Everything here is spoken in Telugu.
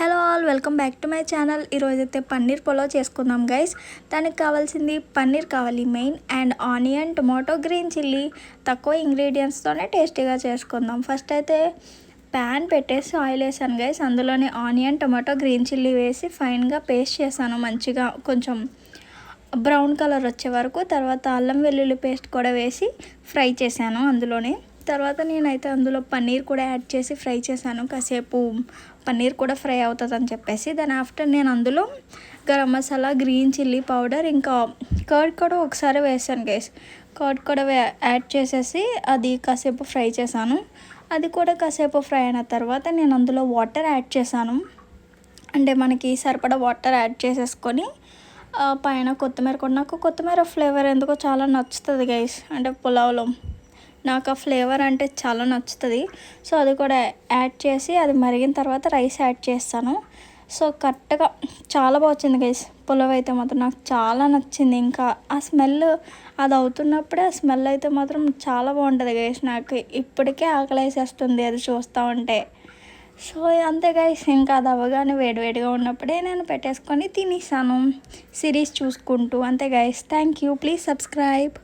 Hello all, welcome back to my channel. ఈరోజైతే పన్నీర్ పులావ్ చేసుకుందాం గైస్. దానికి కావాల్సింది పన్నీర్ కావాలి main, and onion, tomato, green chilli. తక్కువ ఇంగ్రీడియంట్స్తోనే టేస్టీగా చేసుకుందాం. ఫస్ట్ అయితే ప్యాన్ పెట్టేసి ఆయిల్ వేసాను గైస్. అందులోనే ఆనియన్, టొమాటో, గ్రీన్ చిల్లీ వేసి ఫైన్గా పేస్ట్ చేశాను మంచిగా, కొంచెం బ్రౌన్ కలర్ వచ్చే వరకు. తర్వాత అల్లం వెల్లుల్లి పేస్ట్ కూడా వేసి ఫ్రై చేశాను అందులోనే. తర్వాత నేనైతే అందులో పన్నీర్ కూడా యాడ్ చేసి ఫ్రై చేశాను. కాసేపు పన్నీర్ కూడా ఫ్రై అవుతుందని చెప్పేసి. దాని ఆఫ్టర్ నేను అందులో garam masala, green chilli powder, ఇంకా కర్డ్ కూడా ఒకసారి వేసాను గైస్. కర్డ్ కూడా యాడ్ చేసేసి అది కాసేపు ఫ్రై చేశాను. అది కూడా కాసేపు ఫ్రై అయిన తర్వాత నేను అందులో వాటర్ యాడ్ చేశాను. అంటే మనకి సరిపడా వాటర్ యాడ్ చేసేసుకొని పైన కొత్తిమీర కూడా, నాకు కొత్తిమీర ఫ్లేవర్ ఎందుకో చాలా నచ్చుతుంది గైస్. అంటే పులావ్లో నాకు ఆ ఫ్లేవర్ అంటే చాలా నచ్చుతుంది. సో అది కూడా యాడ్ చేసి అది మరిగిన తర్వాత రైస్ యాడ్ చేస్తాను. సో కరెక్ట్గా చాలా బాగా వచ్చింది గైస్. పులావ్ అయితే మాత్రం నాకు చాలా నచ్చింది. ఇంకా ఆ స్మెల్ అది అవుతున్నప్పుడే ఆ స్మెల్ అయితే మాత్రం చాలా బాగుంటుంది గైస్. నాకు ఇప్పటికే ఆకలి వేసేస్తుంది అది చూస్తూ ఉంటే. సో అంతే గైస్, ఇంకా అది అవ్వగానే వేడివేడిగా ఉన్నప్పుడే నేను పెట్టేసుకొని తినేసాను సిరీస్ చూసుకుంటూ. అంతే guys, thank you, please subscribe.